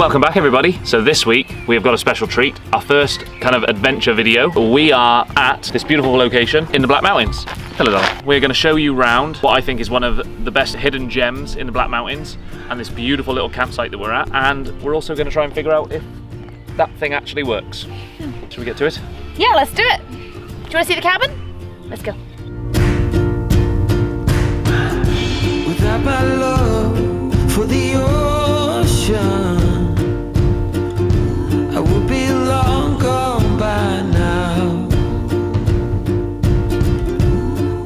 Welcome back everybody. So this week we have got a special treat, our first kind of adventure video. We are at this beautiful location in the Black Mountains. Hello darling. We're going to show you round what I think is one of the best hidden gems in the Black Mountains and this beautiful little campsite that we're at, and we're also going to try and figure out if that thing actually works. Should we get to it? Yeah, let's do it. Do you want to see the cabin? Let's go. Without my love for the ocean, I would be long gone by now.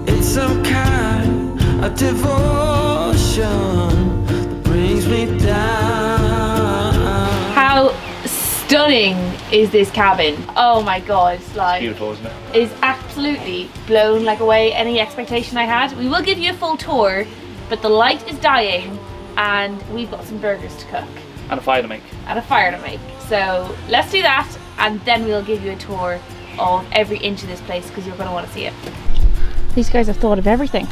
It's some kind of devotion that brings me down. How stunning is this cabin? Oh my god, like, It's beautiful, isn't it? It's absolutely blown like away any expectation I had. We will give you a full tour, but the light is dying and we've got some burgers to cook. And a fire to make. And a fire to make. So let's do that and then we'll give you a tour of every inch of this place because you're going to want to see it. These guys have thought of everything.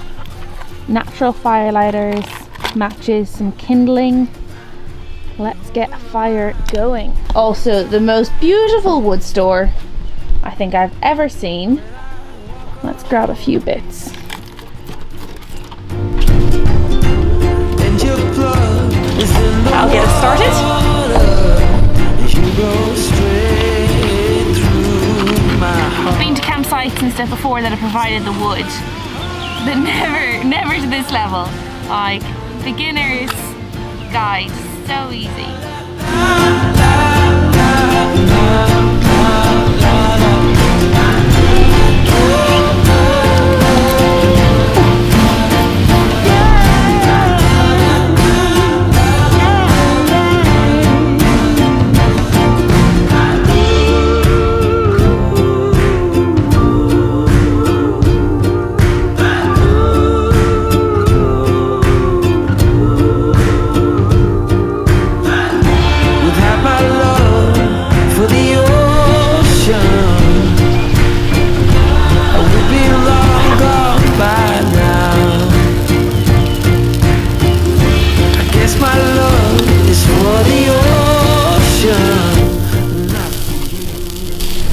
Natural fire lighters, matches, some kindling. Let's get a fire going. Also, the most beautiful wood store I think I've ever seen. Let's grab a few bits. I'll get us started. I've been to campsites and stuff before that have provided the wood, but never to this level. Like, beginner's guide, so easy.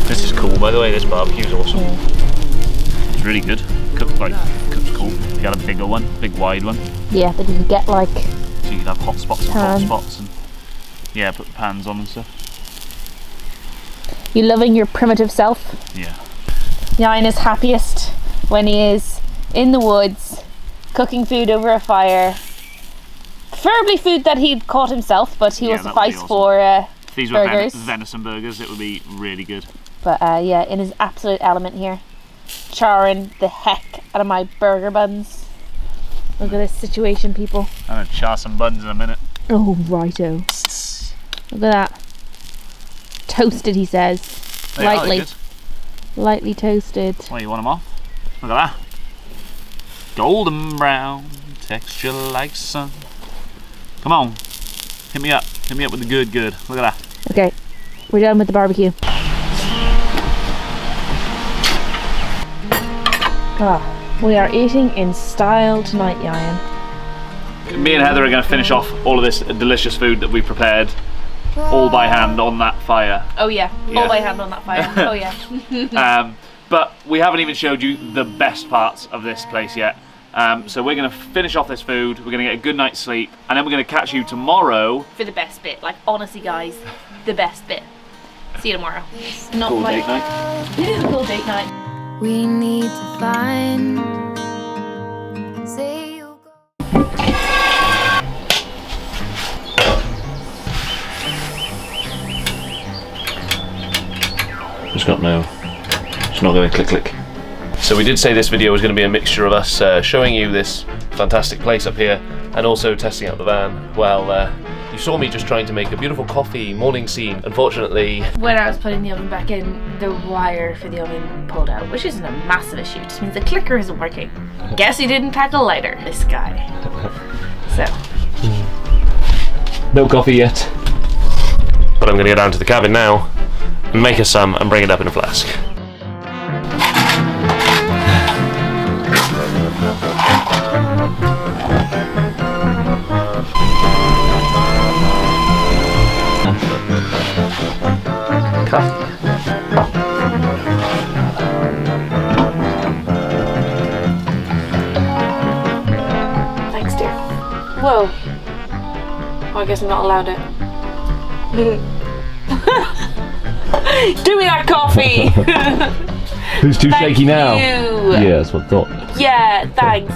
This is cool, by the way. This barbecue is awesome. It's really good. Cooked cool. You got a bigger one, big wide one. Yeah, but you can get like, so you could have hot spots and hot spots, and yeah, put the pans on and stuff. you loving your primitive self? Yeah. Jan is happiest when he is in the woods, cooking food over a fire. Preferably food that he'd caught himself, but he will suffice awesome. For if these burgers. were venison burgers, it would be really good. But yeah, in his absolute element here. Charring the heck out of my burger buns. Look at this situation, people. I'm gonna char some buns in a minute. Oh, righto. Look at that. Toasted, he says. They lightly. Lightly toasted. Well, you want them off? Look at that. Golden brown, texture like sun. Come on. Hit me up. Hit me up with the good. Look at that. Okay, we're done with the barbecue. We are eating in style tonight, Jan. Me and Heather are going to finish off all of this delicious food that we prepared all by hand on that fire. Oh yeah, all by hand on that fire. Oh yeah. But we haven't even showed you the best parts of this place yet. So we're going to finish off this food, we're going to get a good night's sleep, and then we're going to catch you tomorrow for the best bit. Like, honestly guys, the best bit. See you tomorrow. Not cool like, date night. It is a cool date night. We need to find. Say you go. It's not going to click. So we did say this video was going to be a mixture of us showing you this fantastic place up here and also testing out the van. Well, you saw me just trying to make a beautiful coffee morning scene. Unfortunately, when I was putting the oven back in, the wire for the oven pulled out, which isn't a massive issue. It just means the clicker isn't working. Guess he didn't pack a lighter, this guy. So. No coffee yet. But I'm going to go down to the cabin now and make us some and bring it up in a flask. I guess I'm not allowed it. Give me that coffee! Who's too shaky now? You. Yeah, that's what I thought. Yeah, thanks.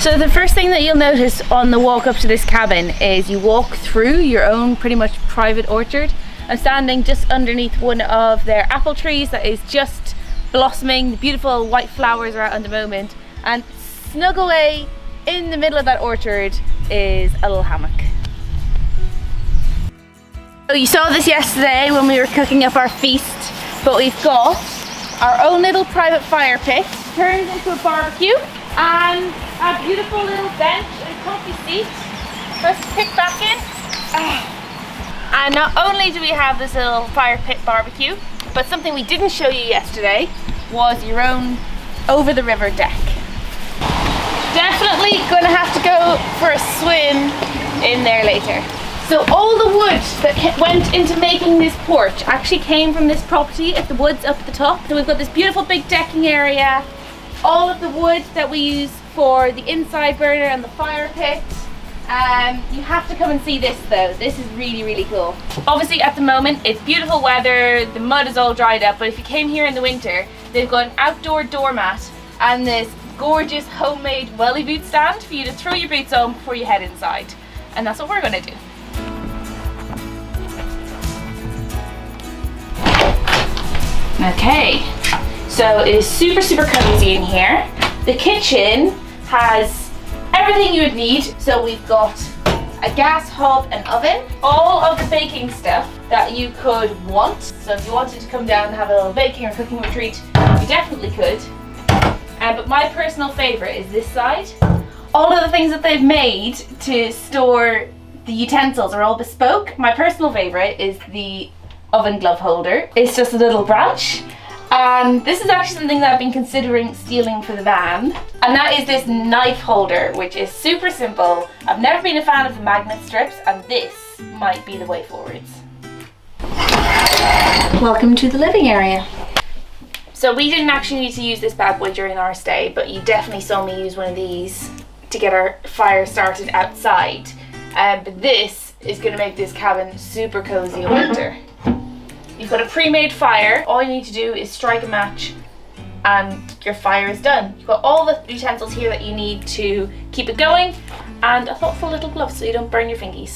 So the first thing that you'll notice on the walk up to this cabin is you walk through your own pretty much private orchard. I'm standing just underneath one of their apple trees that is just blossoming. The beautiful white flowers are out at the moment, and snug away in the middle of that orchard is a little hammock. So you saw this yesterday when we were cooking up our feast, but we've got our own little private fire pit turned into a barbecue and a beautiful little bench and comfy seat for us to kick back in. And not only do we have this little fire pit barbecue, but something we didn't show you yesterday was your own over the river deck. Definitely gonna have to go for a swim in there later. So all the wood that went into making this porch actually came from this property at the woods up at the top. So we've got this beautiful big decking area, all of the wood that we use for the inside burner and the fire pit. You have to come and see this though. This is really, really cool. Obviously at the moment it's beautiful weather, the mud is all dried up, but if you came here in the winter, they've got an outdoor doormat and this gorgeous homemade welly boot stand for you to throw your boots on before you head inside. And that's what we're gonna do. Okay, so it is super, super cozy in here. The kitchen has everything you would need. So we've got a gas hob and oven, all of the baking stuff that you could want. So if you wanted to come down and have a little baking or cooking retreat, you definitely could. But my personal favorite is this side. All of the things that they've made to store the utensils are all bespoke. My personal favorite is the oven glove holder. It's just a little branch. And this is actually something that I've been considering stealing for the van. And that is this knife holder, which is super simple. I've never been a fan of the magnet strips, and this might be the way forwards. Welcome to the living area. So we didn't actually need to use this bad boy during our stay, but you definitely saw me use one of these to get our fire started outside. But this is going to make this cabin super cozy in winter. You've got a pre-made fire. All you need to do is strike a match and your fire is done. You've got all the utensils here that you need to keep it going, and a thoughtful little glove so you don't burn your fingies.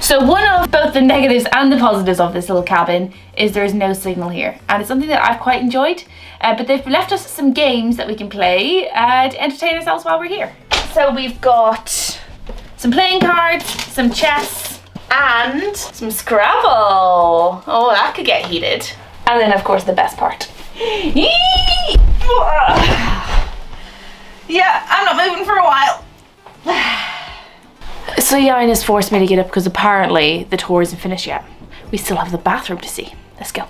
So one of both the negatives and the positives of this little cabin is there is no signal here, and it's something that I've quite enjoyed, but they've left us some games that we can play to entertain ourselves while we're here. So we've got some playing cards, some chess, and some Scrabble. Oh, that could get heated. And then of course the best part. Yeah, I'm not moving for a while. So Ines forced me to get up because apparently the tour isn't finished yet. We still have the bathroom to see. Let's go.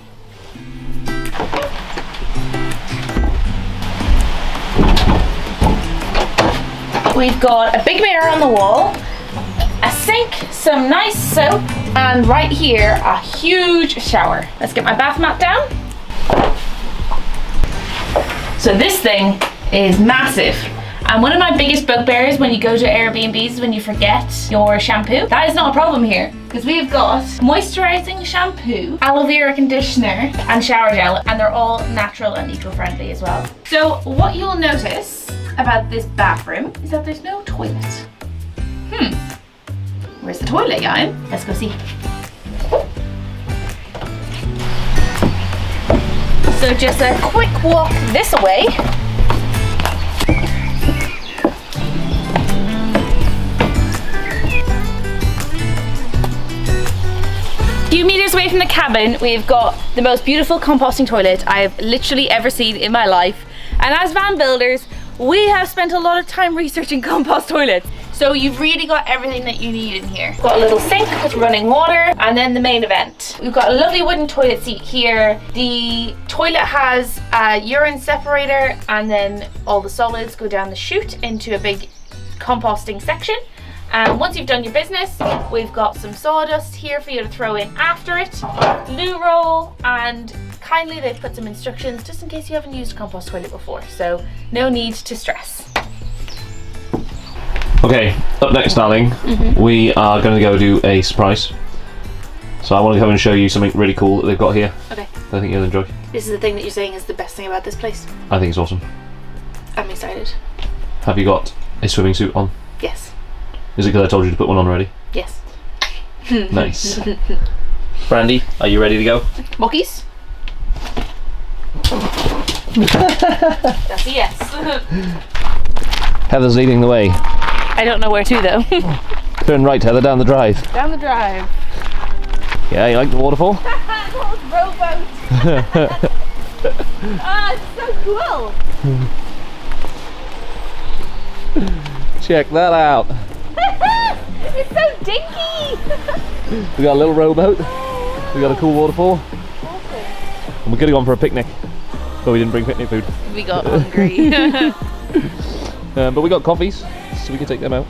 We've got a big mirror on the wall, a sink, some nice soap, and right here a huge shower. Let's get my bath mat down. So this thing is massive. And one of my biggest bugbears when you go to Airbnbs is when you forget your shampoo. That is not a problem here, because we've got moisturizing shampoo, aloe vera conditioner, and shower gel, and they're all natural and eco-friendly as well. So what you'll notice about this bathroom is that there's no toilet. Where's the toilet, Jan? Let's go see. So just a quick walk this way. A few meters away from the cabin, we've got the most beautiful composting toilet I've literally ever seen in my life. And as van builders, we have spent a lot of time researching compost toilets. So you've really got everything that you need in here. Got a little sink with running water, and then the main event. We've got a lovely wooden toilet seat here. The toilet has a urine separator, and then all the solids go down the chute into a big composting section. And once you've done your business, we've got some sawdust here for you to throw in after it, loo roll, and kindly they've put some instructions just in case you haven't used a compost toilet before, so no need to stress. Okay, up next, darling, we are going to go do a surprise. So I want to come and show you something really cool that they've got here. Okay. I think you'll enjoy. This is the thing that you're saying is the best thing about this place. I think it's awesome. I'm excited. Have you got a swimming suit on? Yes. Is it because I told you to put one on already? Yes. Nice. Brandy, are you ready to go? Mockies? That's a yes. Heather's leading the way. I don't know where to though. Turn right, Heather, down the drive. Down the drive. Yeah, you like the waterfall? Little rowboat. Ah, it's so cool. Check that out. It's so dinky. We got a little rowboat. We got a cool waterfall. And we could have gone for a picnic, but we didn't bring picnic food. We got hungry. But we got coffees, so we can take them out.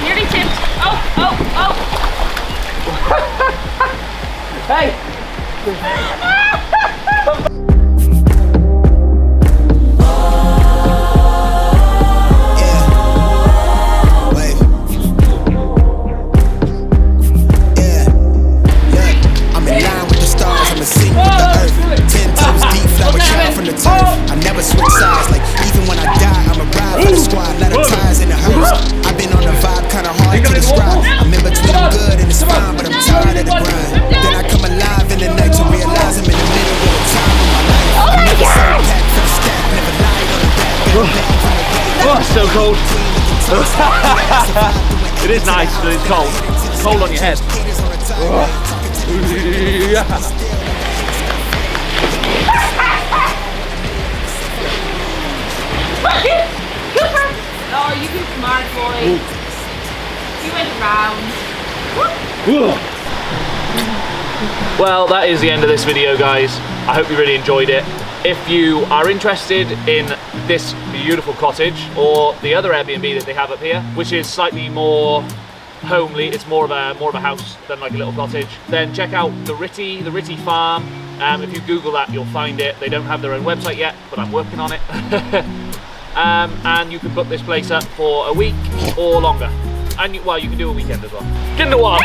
Nearly tipped. Oh. Hey! Oh, it's so cold. It is nice, but it's cold. It's cold on your head. Oh, you too smart, boy. You went round. Well, that is the end of this video, guys. I hope you really enjoyed it. If you are interested in this beautiful cottage or the other Airbnb that they have up here, which is slightly more homely, it's more of a house than like a little cottage, then check out the Ritty Farm. If you Google that, you'll find it. They don't have their own website yet, but I'm working on it. And you can book this place up for a week or longer. And you can do a weekend as well. Get in the water!